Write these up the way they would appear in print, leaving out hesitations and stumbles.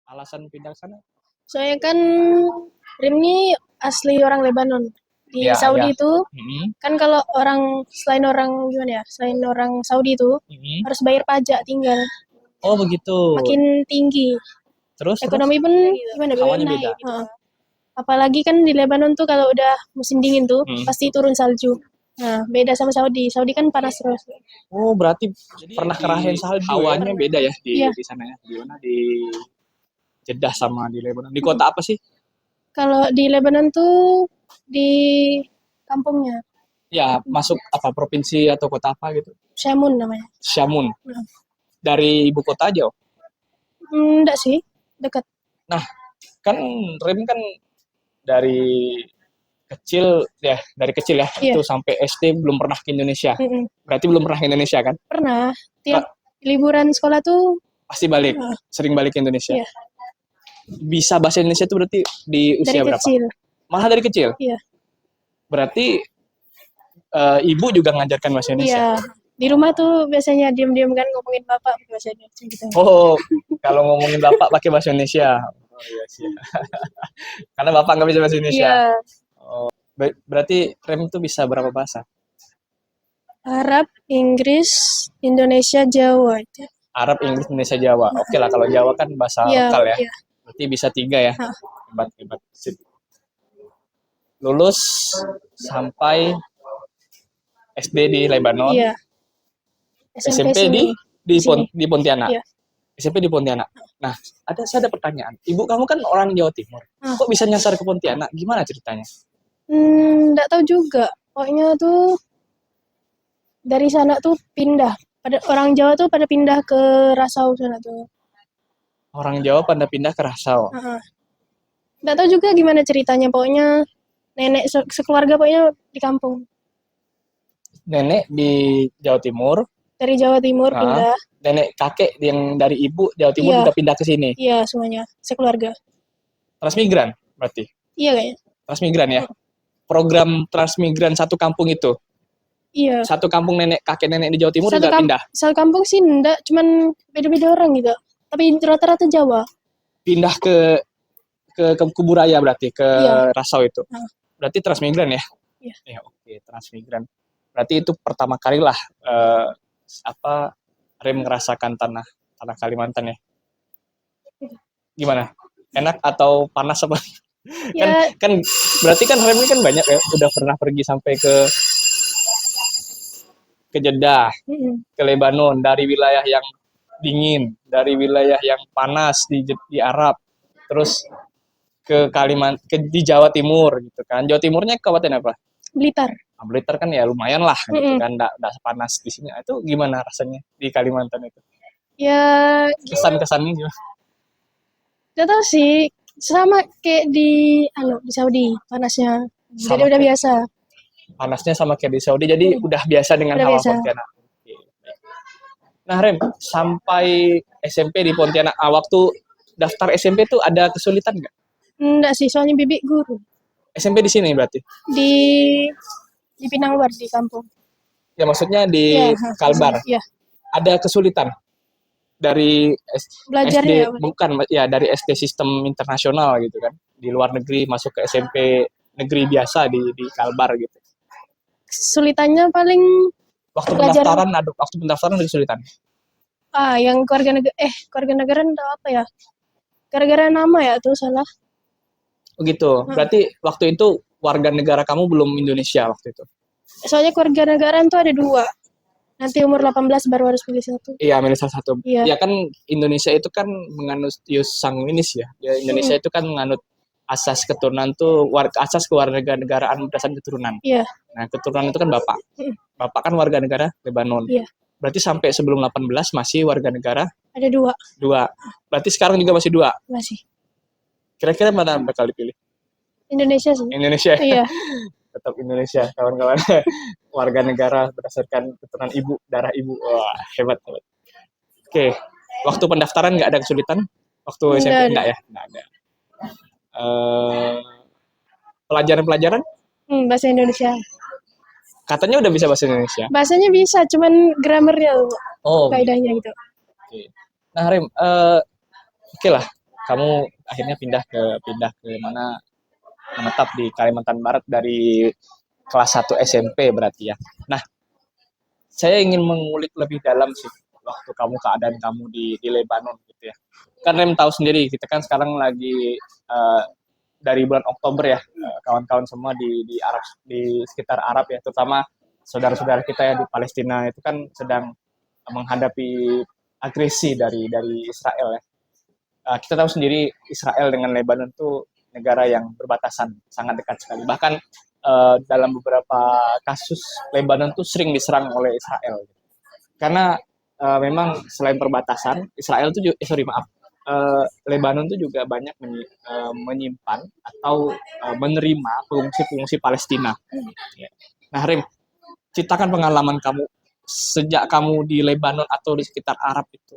alasan pindah ke sana? Soalnya kan Rim ini asli orang Lebanon. Di Ya, Saudi ya. itu kan kalau selain orang Saudi itu harus bayar pajak tinggal. Oh begitu. Makin tinggi. Terus Ekonomi pun gimana? hawanya beda. Apalagi kan di Lebanon tuh kalau udah musim dingin tuh pasti turun salju. Nah, beda sama Saudi. Saudi kan panas terus. Oh, berarti pernah kerasain salju. Hawanya beda ya di sana ya. Di mana? Di Jeddah sama di Lebanon. Di kota apa sih? Kalau di Lebanon tuh di kampungnya. Ya, masuk apa provinsi atau kota apa gitu? Syamun namanya. Syamun. Dari ibu kota aja. Enggak sih, dekat. Nah, kan Rem kan dari kecil ya, itu sampai SD belum pernah ke Indonesia. Berarti belum pernah ke Indonesia kan? Pernah. Tiap liburan sekolah tuh pasti balik, sering balik ke Indonesia. Iya. Bisa bahasa Indonesia tuh berarti di usia dari berapa? Kecil. Malah dari kecil? Iya. Berarti ibu juga ngajarkan bahasa Indonesia? Iya. Di rumah tuh biasanya diam-diam kan ngomongin bapak pakai bahasa Indonesia gitu. Oh, kalau ngomongin bapak pakai bahasa Indonesia. Oh iya sih. Karena bapak nggak bisa bahasa Indonesia. Iya. Oh, berarti Rem tuh bisa berapa bahasa? Arab, Inggris, Indonesia, Jawa. Arab, Inggris, Indonesia, Jawa. Oke lah, kalau Jawa kan bahasa lokal ya. Iya. Berarti bisa 3 ya. Hebat. Sip. Lulus sampai SD di Lebanon. Iya. SMP di Pontianak. Iya. SMP di Pontianak. Nah, saya ada pertanyaan. Ibu kamu kan orang Jawa Timur. Kok bisa nyasar ke Pontianak? Gimana ceritanya? Nggak tahu juga. Pokoknya tuh dari sana tuh pindah. Orang Jawa tuh pada pindah ke Rasau sana tuh. Orang Jawa pada pindah ke Rasau. Nggak tahu juga gimana ceritanya. Pokoknya nenek sekeluarga pokoknya di kampung. Nenek di Jawa Timur. Dari Jawa Timur pindah. Nenek kakek yang dari ibu Jawa Timur juga pindah ke sini. Iya, semuanya sekeluarga. Transmigran berarti? Iya kayaknya. Transmigran ya? Program transmigran satu kampung itu? Iya. Satu kampung kakek nenek di Jawa Timur juga pindah? Satu kampung sih enggak, cuman beda-beda orang gitu. Tapi rata-rata Jawa. Pindah ke Kuburaya berarti, ke Rasau itu? Berarti transmigran ya? Iya. Ya oke, transmigran. Berarti itu pertama kali lah Rem ngerasakan tanah Kalimantan ya. Gimana? Enak atau panas apa? Ya. kan berarti kan Rem ini kan banyak ya, udah pernah pergi sampai ke Jeddah, ke Lebanon, dari wilayah yang dingin, dari wilayah yang panas di Arab, terus ke di Jawa Timur gitu kan. Jawa Timurnya kabupaten apa? Blitar. Nah, Blitar kan ya lumayan lah gitu kan, nggak panas di sini. Itu gimana rasanya di Kalimantan itu? Ya kesannya gimana? Gak tau sih, sama kayak di Saudi panasnya. Jadi udah biasa. Panasnya sama kayak di Saudi, jadi udah biasa dengan hawa Pontianak. Nah Rem, sampai SMP di Pontianak, waktu daftar SMP tuh ada kesulitan nggak? Enggak sih, soalnya bibi guru. SMP di sini berarti? Di Pinang Luar, di kampung. Ya maksudnya di Kalbar. Iya. Ada kesulitan dari belajarnya SD, bukan ya, dari SD sistem internasional gitu kan, di luar negeri masuk ke SMP negeri biasa di Kalbar gitu. Kesulitannya paling waktu pendaftaran ada kesulitan. Yang keluarga negara entah apa ya, gara-gara nama ya tuh salah. Begitu. Berarti waktu itu warga negara kamu belum Indonesia waktu itu? Soalnya keluarga negaraan tuh ada 2. Nanti umur 18 baru harus pilih 1. Iya, milih salah 1. Iya. Ya kan Indonesia itu kan menganut ius sanguinis ya. Indonesia itu kan menganut asas keturunan tuh, asas kewarganegaraan berdasarkan keturunan. Iya. Nah, keturunan itu kan bapak. Bapak kan warga negara Lebanon. Iya. Berarti sampai sebelum 18 masih warga negara? Ada 2. Berarti sekarang juga masih 2? Masih. Kira-kira mana bakal dipilih? Indonesia sih. Indonesia? Iya. Tetap Indonesia, kawan-kawan. Warga negara berdasarkan keturunan ibu, darah ibu. Wah, hebat. Oke. Waktu pendaftaran nggak ada kesulitan? Waktu SMP nggak ya? Nggak ada. Pelajaran-pelajaran? Bahasa Indonesia. Katanya udah bisa bahasa Indonesia? Bahasanya bisa, cuman grammarnya kaidahnya gitu. Oke. Nah Rem, oke lah. kamu akhirnya pindah ke mana, menetap di Kalimantan Barat dari kelas 1 SMP berarti ya. Nah, saya ingin mengulik lebih dalam sih waktu keadaan kamu di Lebanon gitu ya. Kan Rem tahu sendiri, kita kan sekarang lagi dari bulan Oktober ya, kawan-kawan semua di Arab, di sekitar Arab ya, terutama saudara-saudara kita ya di Palestina itu kan sedang menghadapi agresi dari Israel ya. Kita tahu sendiri Israel dengan Lebanon itu negara yang berbatasan sangat dekat sekali. Bahkan dalam beberapa kasus Lebanon tuh sering diserang oleh Israel. Karena memang selain perbatasan, Israel tuh Lebanon tuh juga banyak menyimpan atau menerima pengungsi-pengungsi Palestina. Nah, Rim, ceritakan pengalaman kamu sejak kamu di Lebanon atau di sekitar Arab itu,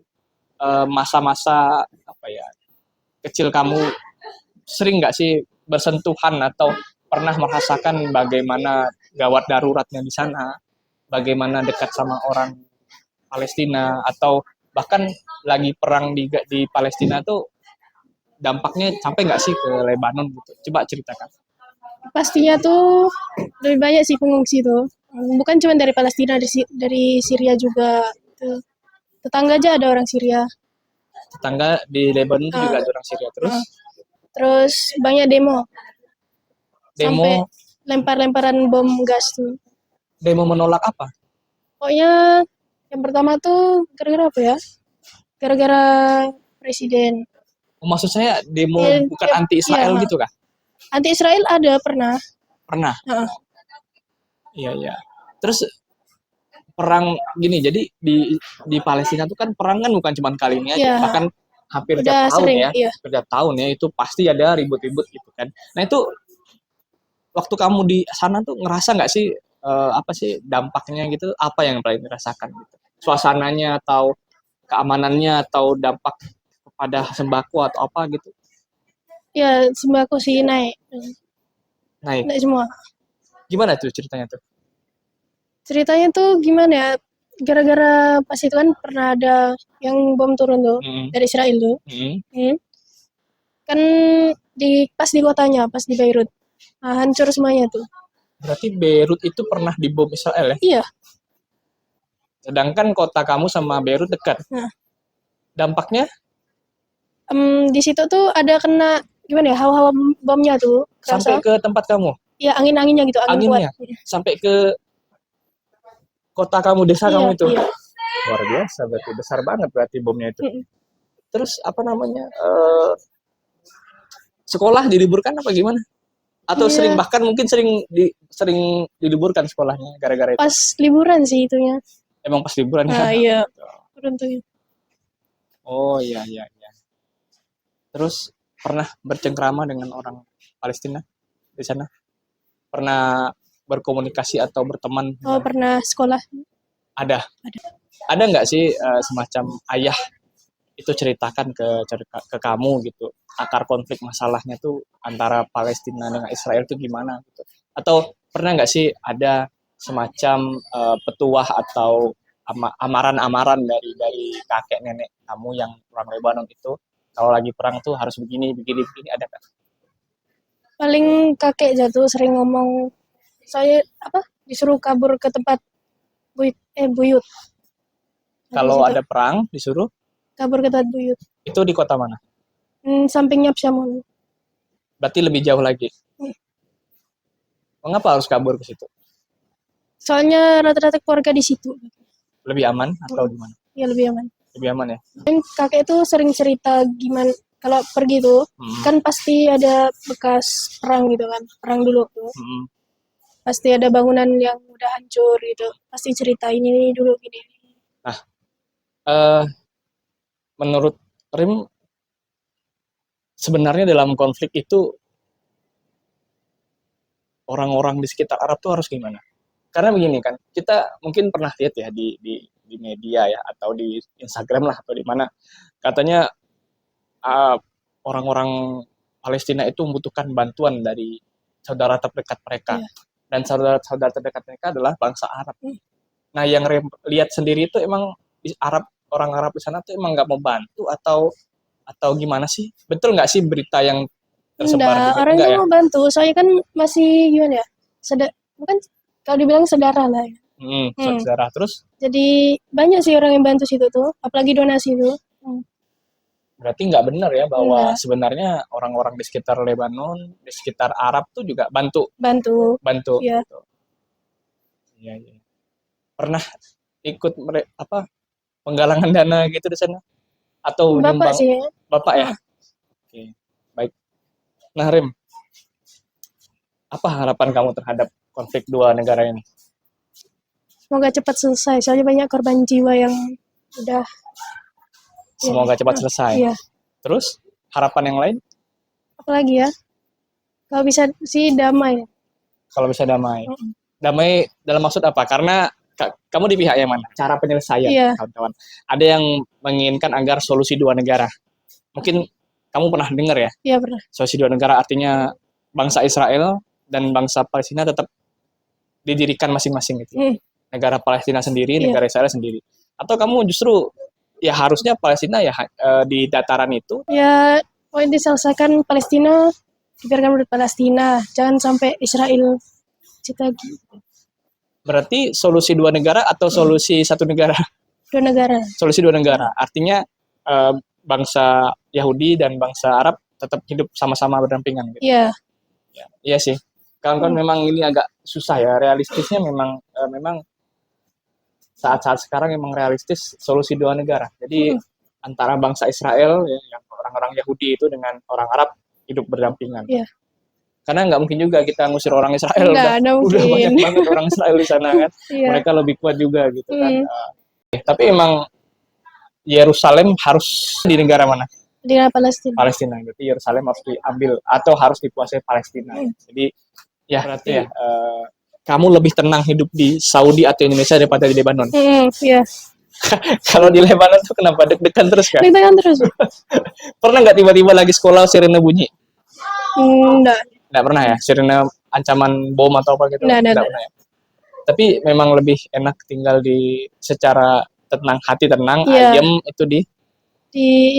masa-masa apa ya, kecil kamu sering nggak sih bersentuhan atau pernah merasakan bagaimana gawat daruratnya di sana, bagaimana dekat sama orang Palestina, atau bahkan lagi perang di Palestina tuh dampaknya sampai nggak sih ke Lebanon gitu? Coba ceritakan. Pastinya tuh lebih banyak sih pengungsi tuh. Bukan cuma dari Palestina, dari Syria juga. Tuh. Tetangga aja ada orang Syria. Tetangga di Lebanon itu juga ada orang Syria. Terus banyak demo. Sampai Demo lempar-lemparan bom gas tuh. demo menolak apa? Pokoknya yang pertama tuh gara-gara apa ya? Gara-gara presiden. Maksud saya demo bukan anti Israel gitu kah? Anti Israel ada pernah. Pernah. Iya, iya. Terus perang gini, jadi di Palestina tuh kan perang kan bukan cuma kali ini aja, bahkan hampir tiap tahun sering, ya, setiap tahun ya itu pasti ada ribut-ribut gitu kan. Nah itu waktu kamu di sana tuh ngerasa nggak sih apa sih dampaknya gitu? Apa yang paling dirasakan gitu? Suasananya atau keamanannya atau dampak kepada sembako atau apa gitu? Ya sembako sih naik. Naik. Naik semua. Gimana tuh ceritanya tuh? Ceritanya tuh gimana ya? Gara-gara pas itu kan pernah ada yang bom turun tuh dari Israel tuh. Kan pas di kotanya, pas di Beirut. Nah, hancur semuanya tuh. Berarti Beirut itu pernah dibom Israel ya? Iya. Sedangkan kota kamu sama Beirut dekat. Nah. Dampaknya? Di situ tuh ada kena gimana ya, hawa-hawa bomnya tuh. Sampai ke tempat kamu? Iya, angin-anginnya gitu, angin anginnya kuat. Sampai ke kota kamu, desa kamu itu? Iya. Luar biasa, berarti besar banget berarti bomnya itu. Terus apa namanya, sekolah diliburkan apa gimana? Atau bahkan mungkin sering diliburkan sekolahnya gara-gara itu? Pas liburan sih itunya. Emang pas liburan ya? Iya, beruntungnya. Oh iya. Terus pernah bercengkrama dengan orang Palestina di sana? Pernah berkomunikasi atau berteman? Oh, pernah sekolah. Ada nggak sih semacam ayah itu ceritakan ke kamu gitu, akar konflik masalahnya tuh antara Palestina dengan Israel tuh gimana gitu? Atau pernah nggak sih ada semacam petuah atau amaran-amaran dari kakek nenek kamu yang orang Lebanon itu, kalau lagi perang tuh harus begini, ada kan? Paling kakek jatuh sering ngomong, saya disuruh kabur ke tempat buyut. Kalau ada perang disuruh kabur ke tempat buyut. Itu di kota mana? Sampingnya Psyamun. Berarti lebih jauh lagi. Mengapa harus kabur ke situ? Soalnya rata-rata keluarga di situ. Lebih aman atau gimana? Iya, lebih aman. Lebih aman ya? Dan kakek tuh sering cerita gimana kalau pergi tuh, kan pasti ada bekas perang gitu kan, perang dulu tuh. Pasti ada bangunan yang udah hancur gitu, pasti cerita ini dulu gini. Nah, menurut Rim, sebenarnya dalam konflik itu orang-orang di sekitar Arab tuh harus gimana? Karena begini kan, kita mungkin pernah lihat ya di media ya, atau di Instagram lah, atau di mana, katanya orang-orang Palestina itu membutuhkan bantuan dari saudara terdekat mereka. Dan saudara terdekat mereka adalah bangsa Arab. Nah, yang lihat sendiri itu emang di orang Arab di sana tuh emang nggak mau bantu, atau atau gimana sih? Betul nggak sih berita yang tersebar Enggak, gitu? orang Enggak itu ya? mau bantu. Soalnya kan masih gimana ya? Bukan kalau dibilang saudara lah ya. Hmm. Saudara. Terus Jadi banyak sih orang yang bantu situ tuh, apalagi donasi tuh. berarti nggak benar ya bahwa Enggak, sebenarnya orang-orang di sekitar Lebanon, di sekitar Arab tuh juga bantu, bantu. bantu Ya, gitu. Iya, iya. Pernah ikut penggalangan dana gitu di sana atau bapak nyumbang sih. Bapak ya? Heeh. Oke, baik. Nah, Rim, apa harapan kamu terhadap konflik dua negara ini? Semoga cepat selesai. Soalnya banyak korban jiwa yang udah. Ya, Semoga cepat selesai. iya. Terus, harapan yang lain Apalagi ya? Kalau bisa sih damai. kalau bisa damai. Mm. Damai dalam maksud apa? Karena kamu di pihak yang mana? Cara penyelesaian, Iya, kawan-kawan. Ada yang menginginkan agar solusi dua negara. Mungkin kamu pernah dengar ya, iya pernah. solusi dua negara artinya bangsa Israel dan bangsa Palestina tetap didirikan masing-masing gitu. Hmm, Negara Palestina sendiri, iya. negara Israel sendiri. Atau kamu justru ya harusnya Palestina ya di dataran itu. Ya, poin diselesaikan Palestina, dibiarkan menurut Palestina. Jangan sampai Israel situ lagi. Berarti solusi dua negara atau solusi satu negara? Dua negara. Solusi dua negara. Artinya bangsa Yahudi dan bangsa Arab tetap hidup sama-sama berdampingan gitu. Iya. Ya, iya sih. Kawan-kawan memang ini agak susah ya. Realistisnya memang saat-saat sekarang memang realistis solusi dua negara. Jadi antara bangsa Israel ya, yang orang-orang Yahudi itu dengan orang Arab hidup berdampingan. Iya. Karena nggak mungkin juga kita ngusir orang Israel Enggak, ada udah banyak mungkin. banget orang Israel di sana kan. Iya. Mereka lebih kuat juga gitu kan. Hmm. Tapi emang Yerusalem harus di negara mana? Di Palestina. Palestina. Berarti Yerusalem harus diambil atau harus dikuasai Palestina. Jadi ya berarti ya kamu lebih tenang hidup di Saudi atau Indonesia daripada di Lebanon. Iya. Kalau di Lebanon tuh kenapa deg-degan terus kan? Deg-degan terus. Pernah nggak tiba-tiba lagi sekolah sirene bunyi? Enggak. Nggak pernah ya? Sirene ancaman bom atau apa gitu? Nggak Pernah ya? Tapi memang lebih enak tinggal di secara tenang, hati tenang, Iya. ayem itu di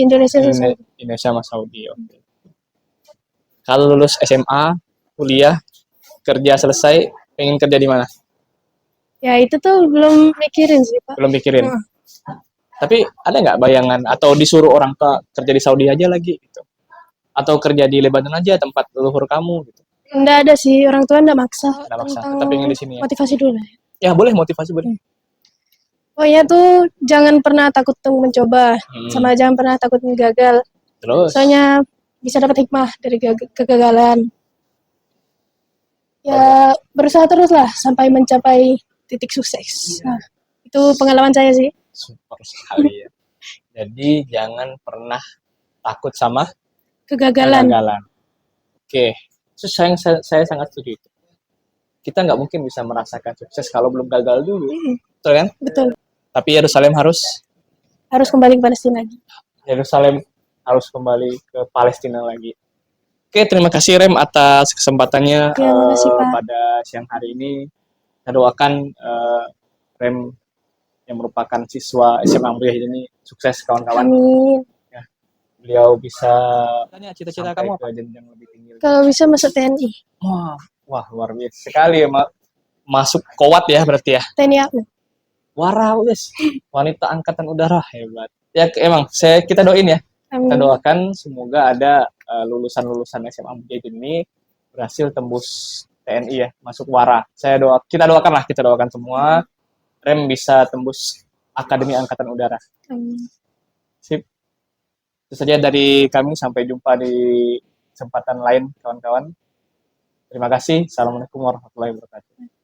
Indonesia selesai. Indonesia sama Saudi. Oke. Kalau lulus SMA, kuliah, kerja selesai, pengen kerja di mana? Ya itu tuh belum mikirin sih Pak. Belum pikirin. Tapi ada nggak bayangan atau disuruh orang tua kerja di Saudi aja lagi gitu? Atau kerja di Lebanon aja tempat leluhur kamu gitu? Enggak ada sih, orang tua enggak maksa. Nggak maksa, Tentang tetap ingin di sini ya? motivasi dulu lah. Ya boleh motivasi boleh. Pokoknya tuh jangan pernah takut untuk mencoba, sama jangan pernah takut gagal. Terus? Soalnya bisa dapat hikmah dari kegagalan. Ya berusaha terus lah sampai mencapai titik sukses. Nah, itu pengalaman saya sih. Super sekali ya. Jadi jangan pernah takut sama Kegagalan. Oke, itu saya sangat setuju itu. Kita nggak mungkin bisa merasakan sukses kalau belum gagal dulu, betul kan? Betul. Tapi Yerusalem harus Kembali ke Palestina lagi. Yerusalem harus kembali ke Palestina lagi. Oke, terima kasih Rem atas kesempatannya makasih, Pak. pada siang hari ini. Saya doakan Rem yang merupakan siswa SMA Mujahid ini sukses kawan-kawan. Amin. Ya, beliau bisa tanya cita-cita kamu apa? Jenjang lebih tinggi. Kalau bisa masuk TNI. Wah luar biasa sekali ya, masuk Kowat ya berarti ya. TNI aku. Warau guys, wanita angkatan udara hebat. Ya emang kita doain ya. Amin. Kita doakan semoga ada lulusan-lulusan SMA Mujahid ini berhasil tembus TNI ya, masuk Wara. Kita doakan semua Rem bisa tembus Akademi Angkatan Udara. Sip. Itu saja dari kami, sampai jumpa di kesempatan lain kawan-kawan. Terima kasih. Assalamualaikum warahmatullahi wabarakatuh.